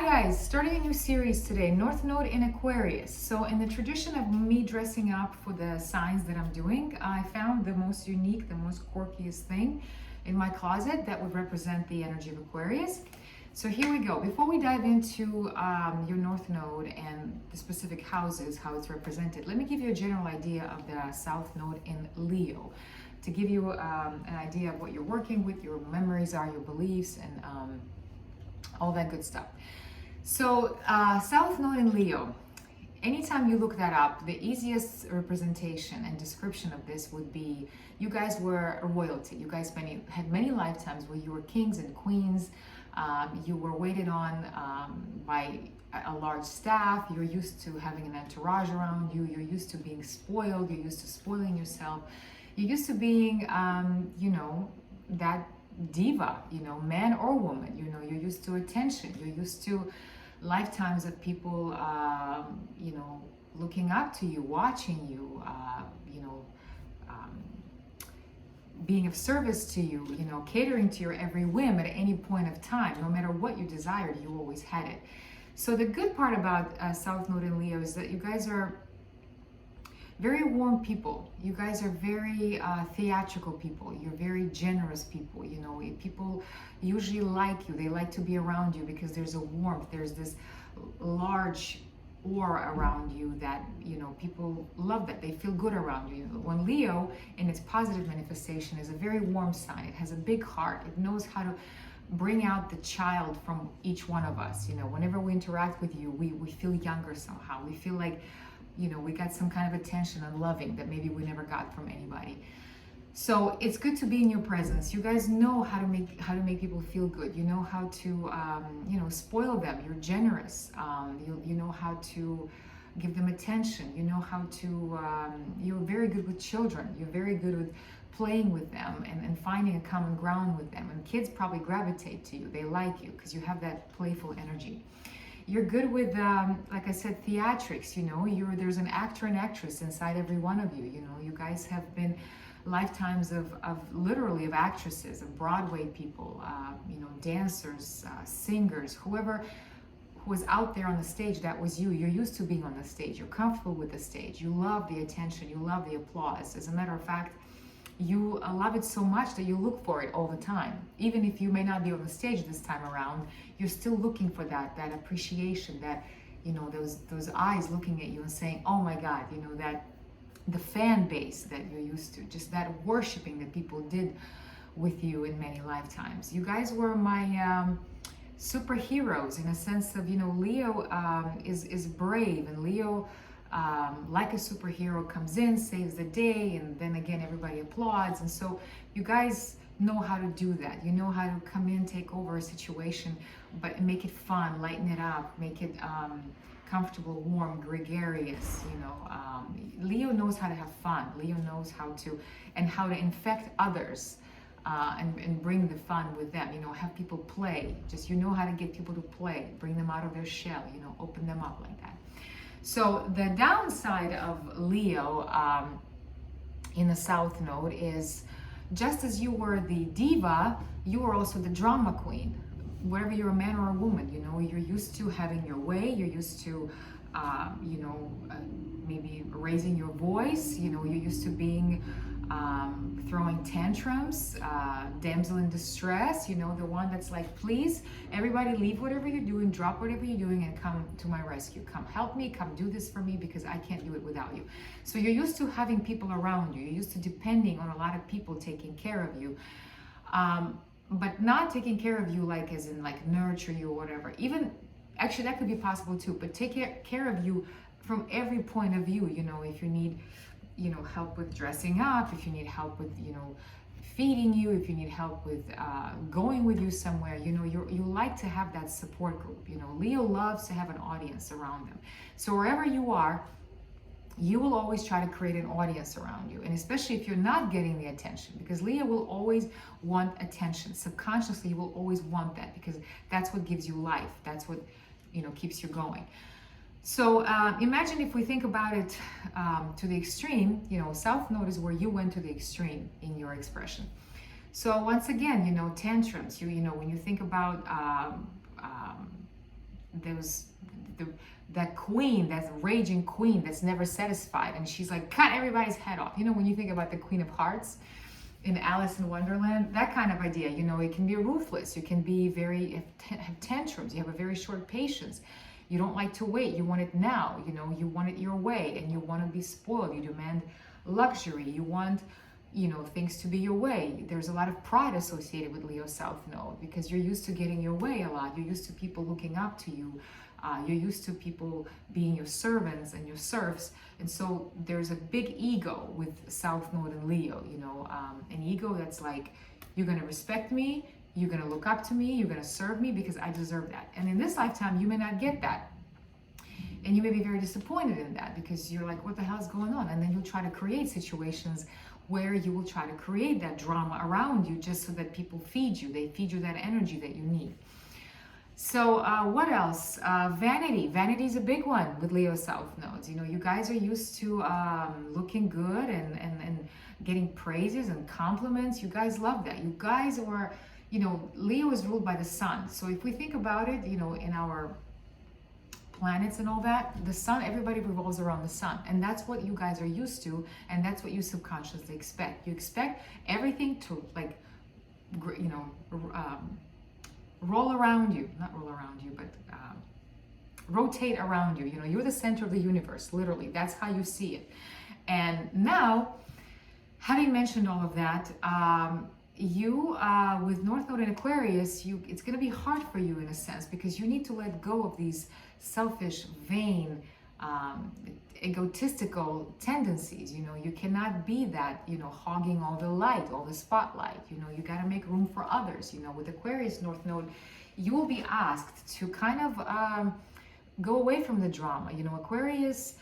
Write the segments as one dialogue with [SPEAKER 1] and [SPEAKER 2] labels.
[SPEAKER 1] guys, starting a new series today, North Node in Aquarius. So in the tradition of me dressing up for the signs that I'm doing, I found the most unique, the most quirkiest thing in my closet that would represent the energy of Aquarius. So here we go. Before we dive into your North Node and the specific houses, how it's represented, let me give you a general idea of the South Node in Leo, to give you an idea of what you're working with, your memories are, your beliefs, and all that good stuff. So South Node in Leo, anytime you look that up, the easiest representation and description of this would be you guys were royalty. You guys had many lifetimes where you were kings and queens. You were waited on by a large staff. You're used to having an entourage around you. You're used to being spoiled. You're used to spoiling yourself. You're used to being, that diva, man or woman. You're used to attention. You're used to lifetimes of people, looking up to you, watching you, being of service to you, catering to your every whim at any point of time. No matter what you desired, you always had it. So the good part about South Node in Leo is that you guys are very warm people. You guys are very theatrical people. You're very generous people. People usually like you. They like to be around you because there's a warmth. There's this large aura around you that, people love that. They feel good around you. When Leo, in its positive manifestation, is a very warm sign. It has a big heart. It knows how to bring out the child from each one of us. Whenever we interact with you, we feel younger somehow. We feel like, we got some kind of attention and loving that maybe we never got from anybody. So it's good to be in your presence. You guys know how to make people feel good. You know how to spoil them. You're generous. You know how to give them attention. You know how to you're very good with children. You're very good with playing with them and finding a common ground with them. And kids probably gravitate to you. They like you because you have that playful energy. You're good with, like I said, theatrics. There's an actor and actress inside every one of you. You guys have been lifetimes of literally of actresses, of Broadway people, dancers, singers, whoever was out there on the stage. That was you. You're used to being on the stage. You're comfortable with the stage. You love the attention. You love the applause. As a matter of fact, you love it so much that you look for it all the time. Even if you may not be on the stage this time around, you're still looking for that appreciation, that, those eyes looking at you and saying, oh my God, that the fan base that you're used to, just that worshiping that people did with you in many lifetimes. You guys were my superheroes in a sense of, Leo is brave, and Leo, like a superhero, comes in, saves the day, and then again everybody applauds. And so you guys know how to do that. You know how to come in, take over a situation, but make it fun, lighten it up, make it comfortable, warm, gregarious. Leo knows how to have fun. Leo knows how to infect others and bring the fun with them. Have people play. Just how to get people to play, bring them out of their shell. Open them up like that. So the downside of Leo in the South Node is, just as you were the diva, you were also the drama queen. Whether you're a man or a woman, you're used to having your way. You're used to, maybe raising your voice. You're used to being throwing tantrums, damsel in distress, the one that's like, please, everybody leave whatever you're doing, drop whatever you're doing, and come to my rescue. Come help me, come do this for me, because I can't do it without you. So you're used to having people around you. You're used to depending on a lot of people taking care of you. But not taking care of you like as in like nurture you or whatever. Even, actually that could be possible too, but take care of you from every point of view. If you need help with dressing up, if you need help with, feeding you, if you need help with going with you somewhere, you like to have that support group. Leo loves to have an audience around them. So wherever you are, you will always try to create an audience around you. And especially if you're not getting the attention, because Leo will always want attention. Subconsciously, you will always want that, because that's what gives you life. That's what, keeps you going. So imagine if we think about it to the extreme, South Node is where you went to the extreme in your expression. So once again, tantrums, when you think about that queen, that raging queen that's never satisfied, and she's like, cut everybody's head off. You know, when you think about the Queen of Hearts in Alice in Wonderland, that kind of idea. You know, it can be ruthless. You can be have tantrums. You have a very short patience. You don't like to wait. You want it now. You know, you want it your way, and you want to be spoiled. You demand luxury. You want, you know, things to be your way. There's a lot of pride associated with Leo South Node because you're used to getting your way a lot. You're used to people looking up to you. You're used to people being your servants and your serfs. And so there's a big ego with South Node and Leo, you know, an ego that's like, you're going to respect me, you're going to look up to me, you're going to serve me because I deserve that. And in this lifetime, you may not get that. And you may be very disappointed in that because you're like, what the hell is going on? And then you'll try to create situations where you will try to create that drama around you just so that people feed you. They feed you that energy that you need. So what else? Vanity. Vanity is a big one with Leo South Nodes. You know, you guys are used to looking good and getting praises and compliments. You guys love that. You guys are, you know, Leo is ruled by the sun. So if we think about it, you know, in our planets and all that, the sun, everybody revolves around the sun. And that's what you guys are used to. And that's what you subconsciously expect. You expect everything to, like, you know, roll around you, not roll around you, but rotate around you. You know, you're the center of the universe, literally. That's how you see it. And now, having mentioned all of that, you, with North Node in Aquarius, it's going to be hard for you in a sense because you need to let go of these selfish, vain, egotistical tendencies. You know, you cannot be that, you know, hogging all the light, all the spotlight. You know, you got to make room for others. You know, with Aquarius North Node, you will be asked to kind of go away from the drama. You know, Aquarius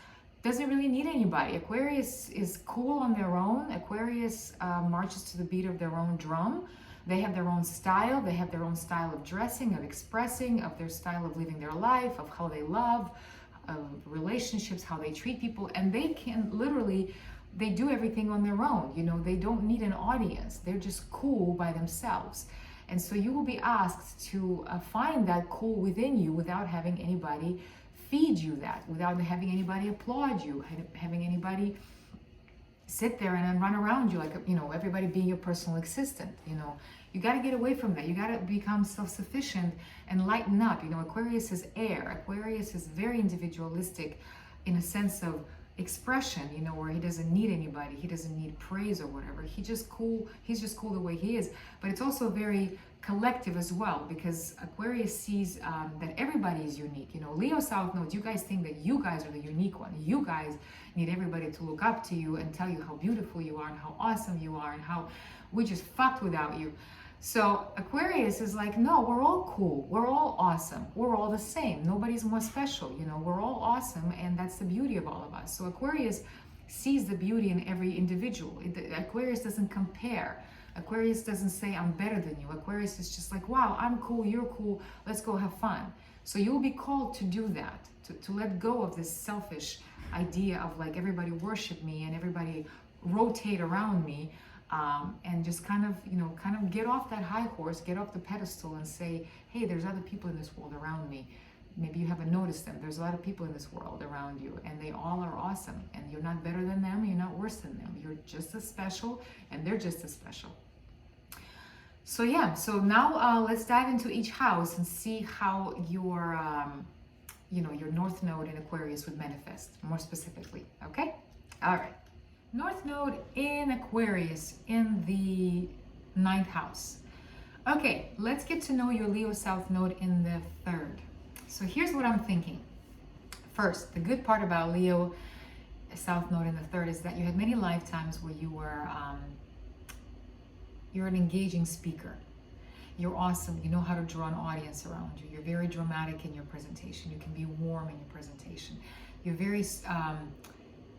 [SPEAKER 1] doesn't really need anybody. Aquarius is cool on their own. Aquarius marches to the beat of their own drum. They have their own style. They have their own style of dressing, of expressing, of their style of living their life, of how they love, of relationships, how they treat people. And they can literally, they do everything on their own. You know, they don't need an audience. They're just cool by themselves. And so you will be asked to find that cool within you without having anybody feed you that, without having anybody applaud you, having anybody sit there and then run around you like, you know, everybody being your personal assistant. You know, you got to get away from that. You got to become self-sufficient and lighten up. You know, Aquarius is air. Aquarius is very individualistic in a sense of expression, you know, where he doesn't need anybody. He doesn't need praise or whatever. He's just cool the way he is. But it's also very collective as well, because Aquarius sees that everybody is unique. You know, Leo South Nodes, you guys think that you guys are the unique one. You guys need everybody to look up to you and tell you how beautiful you are and how awesome you are and how we just fucked without you. So Aquarius is like, no, we're all cool. We're all awesome. We're all the same. Nobody's more special. You know, we're all awesome, and that's the beauty of all of us. So Aquarius sees the beauty in every individual. Aquarius doesn't compare. Aquarius doesn't say, I'm better than you. Aquarius is just like, wow, I'm cool, you're cool, let's go have fun. So you'll be called to do that, to let go of this selfish idea of like everybody worship me and everybody rotate around me, and just kind of get off that high horse, get off the pedestal and say, hey, there's other people in this world around me. Maybe you haven't noticed them. There's a lot of people in this world around you, and they all are awesome. And you're not better than them, you're not worse than them. You're just as special, and they're just as special. So yeah, so now let's dive into each house and see how your, your North Node in Aquarius would manifest more specifically. Okay? All right. North Node in Aquarius in the 9th house. Okay, let's get to know your Leo South Node in the 3rd. So here's what I'm thinking. First, the good part about Leo South Node in the 3rd is that you had many lifetimes where you were, you're an engaging speaker. You're awesome. You know how to draw an audience around you. You're very dramatic in your presentation. You can be warm in your presentation. You're very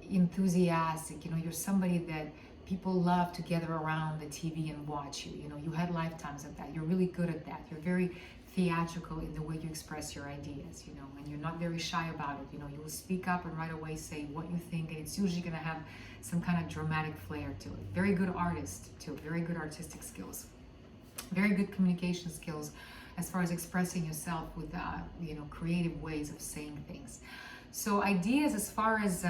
[SPEAKER 1] enthusiastic. You know, you're somebody that people love to gather around the TV and watch you. You know, you had lifetimes of that. You're really good at that. You're very theatrical in the way you express your ideas, you know, and you're not very shy about it. You know, you'll speak up and right away say what you think, and it's usually going to have some kind of dramatic flair to it. Very good artist too, very good artistic skills, very good communication skills, as far as expressing yourself with creative ways of saying things. So ideas as far as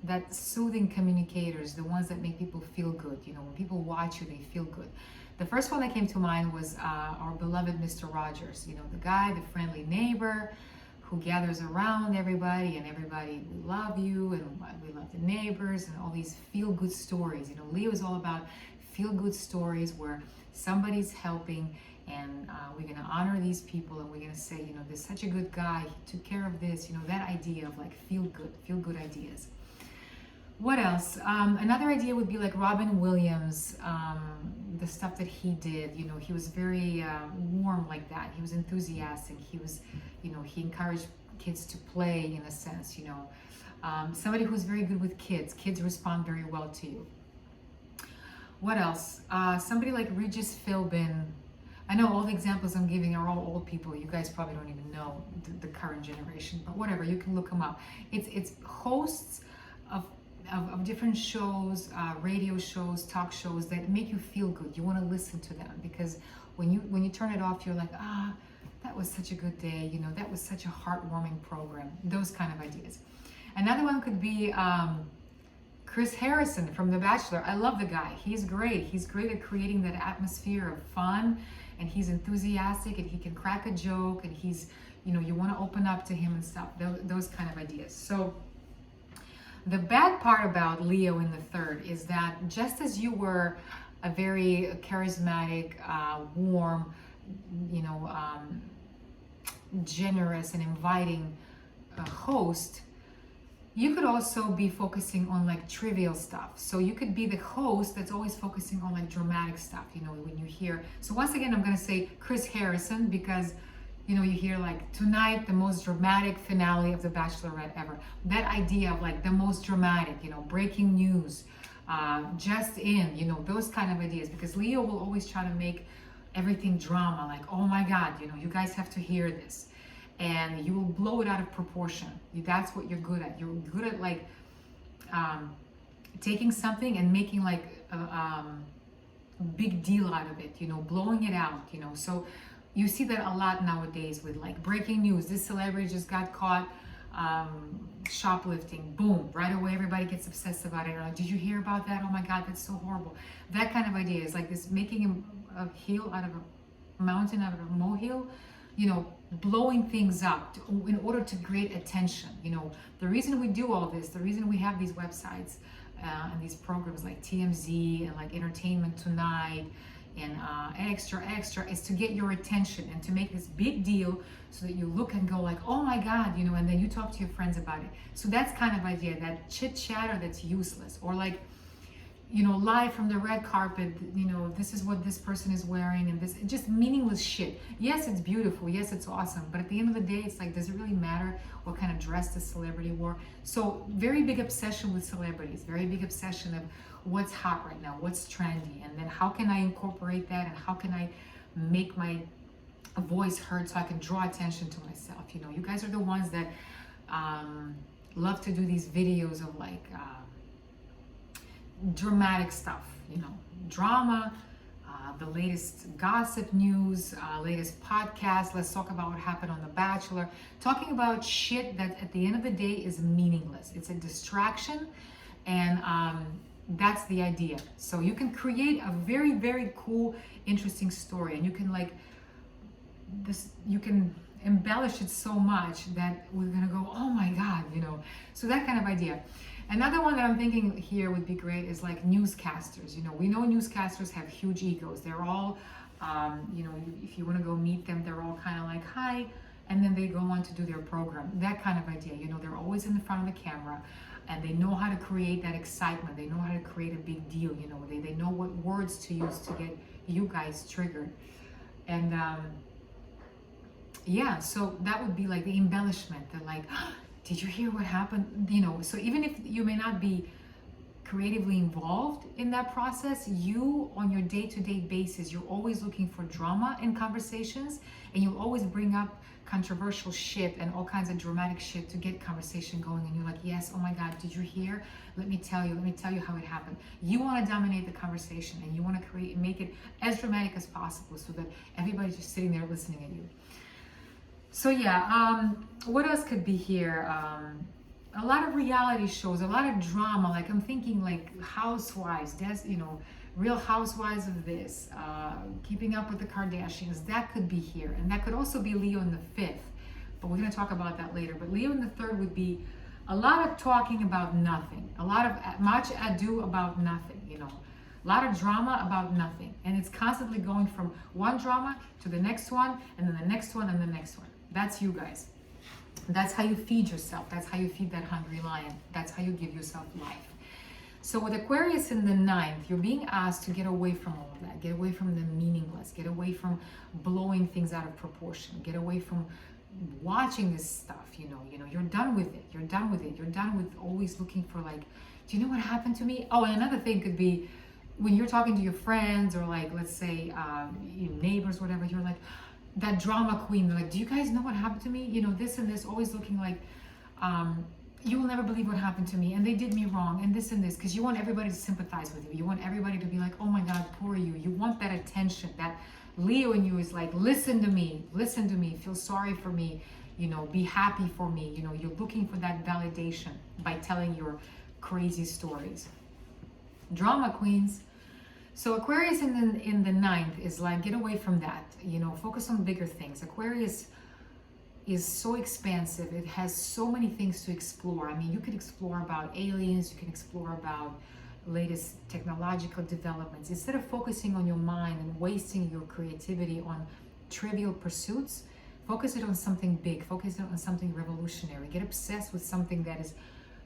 [SPEAKER 1] that soothing communicators, the ones that make people feel good, when people watch you, they feel good. The first one that came to mind was our beloved Mr. Rogers, the guy, the friendly neighbor who gathers around everybody, and everybody, we love you, and we love the neighbors, and all these feel-good stories. Leo is all about feel-good stories where somebody's helping, and we're going to honor these people, and we're going to say, there's such a good guy, he took care of this, that idea of like feel good ideas. What else? Another idea would be like Robin Williams, the stuff that he did. He was very warm like that. He was enthusiastic. He was, he encouraged kids to play in a sense. Somebody who's very good with kids. Kids respond very well to you. What else? Somebody like Regis Philbin. I know all the examples I'm giving are all old people. You guys probably don't even know the current generation, but whatever. You can look them up. It's hosts of different shows, radio shows, talk shows that make you feel good. You want to listen to them because when you turn it off, you're like, that was such a good day. That was such a heartwarming program. Those kind of ideas. Another one could be Chris Harrison from The Bachelor. I love the guy. He's great. He's great at creating that atmosphere of fun, and he's enthusiastic, and he can crack a joke, and he's, you want to open up to him and stuff. Those kind of ideas. So the bad part about Leo in the third is that just as you were a very charismatic, warm, generous and inviting host, you could also be focusing on like trivial stuff. So you could be the host that's always focusing on like dramatic stuff, when you hear. So once again, I'm going to say Chris Harrison because you hear like tonight, the most dramatic finale of The Bachelorette ever. That idea of like the most dramatic, breaking news, just in, those kind of ideas. Because Leo will always try to make everything drama, like, oh my God, you guys have to hear this. And you will blow it out of proportion. That's what you're good at. You're good at like taking something and making like a big deal out of it, blowing it out, So you see that a lot nowadays with like breaking news. This celebrity just got caught shoplifting. Boom, right away everybody gets obsessed about it. Like, did you hear about that? Oh my God, that's so horrible. That kind of idea is like this, making a hill out of a mountain, out of a molehill, blowing things up in order to create attention. The reason we do all this, the reason we have these websites and these programs like TMZ and like Entertainment Tonight and extra is to get your attention and to make this big deal so that you look and go like, oh my God, and then you talk to your friends about it. So that's kind of idea, that chit chatter that's useless, or like, live from the red carpet, this is what this person is wearing, and this, just meaningless shit. Yes, it's beautiful. Yes, it's awesome. But at the end of the day, it's like, does it really matter what kind of dress the celebrity wore? So very big obsession with celebrities, very big obsession of what's hot right now, what's trendy, and then how can I incorporate that, and how can I make my voice heard so I can draw attention to myself. You guys are the ones that love to do these videos of like dramatic stuff, drama, the latest gossip news, latest podcast. Let's talk about what happened on The Bachelor. Talking about shit that at the end of the day is meaningless. It's a distraction, and that's the idea. So you can create a very, very cool, interesting story, and you can like this, you can embellish it so much that we're gonna go, oh my God, so that kind of idea. Another one that I'm thinking here would be great is like newscasters. We know newscasters have huge egos. They're all, if you want to go meet them, they're all kind of like, hi, and then they go on to do their program. That kind of idea. They're always in the front of the camera, and they know how to create that excitement. They know how to create a big deal. They know what words to use to get you guys triggered. And yeah, so that would be like the embellishment. That like, did you hear what happened? So even if you may not be creatively involved in that process, you on your day-to-day basis, you're always looking for drama in conversations, and you'll always bring up controversial shit and all kinds of dramatic shit to get conversation going, and you're like, yes, oh my God, did you hear? Let me tell you how it happened. You want to dominate the conversation, and you want to make it as dramatic as possible so that everybody's just sitting there listening at you. So yeah, what else could be here? A lot of reality shows, a lot of drama. Like I'm thinking like Housewives, Real Housewives of this, Keeping Up with the Kardashians. That could be here, and that could also be Leo in the 5th. But we're going to talk about that later. But Leo in the 3rd would be a lot of talking about nothing, much ado about nothing. A lot of drama about nothing, and it's constantly going from one drama to the next one, and then the next one, and the next one. That's you guys. That's how you feed yourself. That's how you feed that hungry lion. That's how you give yourself life. So with Aquarius in the 9th, you're being asked to get away from all of that. Get away from the meaningless. Get away from blowing things out of proportion. Get away from watching this stuff. You're done with it. You're done with it. You're done with always looking for like, do you know what happened to me? Oh, and another thing could be when you're talking to your friends or like, let's say, your neighbors, whatever, you're like, that drama queen, they're like, do you guys know what happened to me? This and this, always looking like, you will never believe what happened to me, and they did me wrong, and this, because you want everybody to sympathize with you. You want everybody to be like, oh my God, poor you. You want that attention. That Leo in you is like, listen to me, feel sorry for me, be happy for me. You're looking for that validation by telling your crazy stories. Drama queens. So Aquarius in the 9th is like, get away from that, focus on bigger things. Aquarius is so expansive. It has so many things to explore. I mean, you could explore about aliens, you can explore about latest technological developments. Instead of focusing on your mind and wasting your creativity on trivial pursuits, focus it on something big, focus it on something revolutionary. Get obsessed with something that is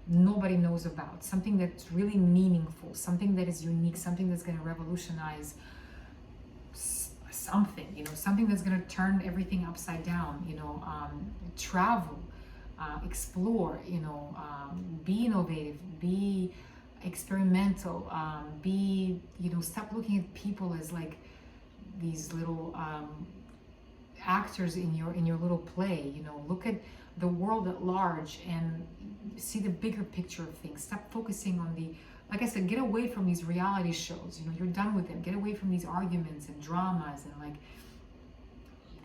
[SPEAKER 1] nobody knows about, something that's really meaningful, something that is unique, something that's going to revolutionize something, something that's going to turn everything upside down, travel, explore, be innovative, be experimental, stop looking at people as like these little actors in your little play. Look at the world at large and see the bigger picture of things. Stop focusing on like I said, get away from these reality shows. You're done with them. Get away from these arguments and dramas, and like,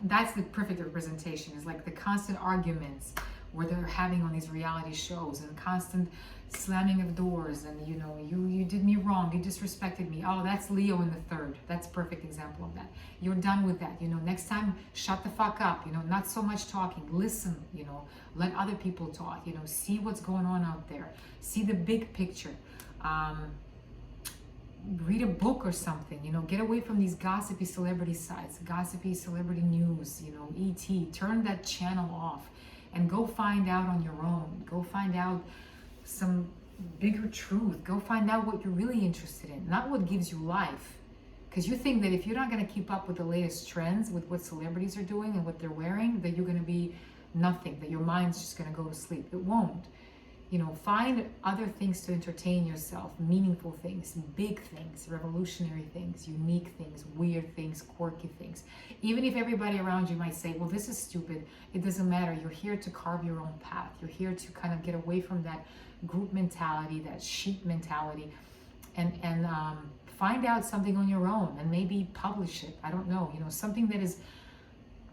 [SPEAKER 1] that's the perfect representation, is like the constant arguments where they're having on these reality shows, and constant slamming of doors, and you did me wrong, you disrespected me. Oh, that's Leo in the 3rd. That's a perfect example of that. You're done with that. Next time, shut the fuck up. Not so much talking. Listen. Let other people talk. See what's going on out there. See the big picture. Read a book or something. Get away from these gossipy celebrity sites, gossipy celebrity news. ET. Turn that channel off and go find out on your own. Go find out some bigger truth. Go find out what you're really interested in, not what gives you life. Because you think that if you're not going to keep up with the latest trends, with what celebrities are doing and what they're wearing, that you're going to be nothing, that your mind's just going to go to sleep. It won't. Find other things to entertain yourself, meaningful things, big things, revolutionary things, unique things, weird things, quirky things. Even if everybody around you might say, well, this is stupid, it doesn't matter. You're here to carve your own path. You're here to kind of get away from that group mentality, that sheep mentality, and find out something on your own and maybe publish it. I don't know, something that is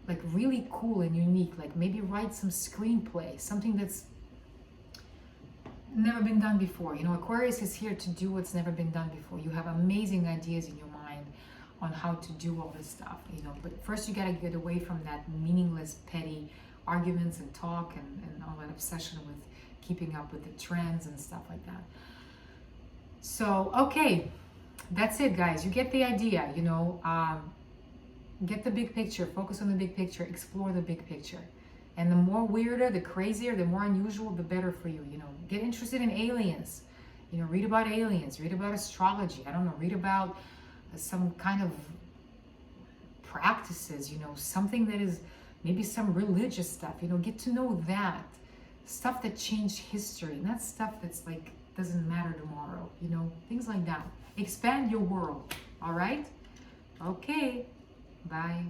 [SPEAKER 1] like really cool and unique. Like maybe write some screenplay, something that's never been done before. Aquarius is here to do what's never been done before. You have amazing ideas in your mind on how to do all this stuff, but first you got to get away from that meaningless, petty arguments and talk and all that obsession with keeping up with the trends and stuff like that. So, okay, that's it, guys. You get the idea, get the big picture, focus on the big picture, explore the big picture. And the more weirder, the crazier, the more unusual, the better for you. Get interested in aliens. Read about aliens. Read about astrology. I don't know. Read about some kind of practices. Something that is maybe some religious stuff. Get to know that stuff that changed history, not stuff that's like doesn't matter tomorrow. Things like that. Expand your world. All right. Okay. Bye.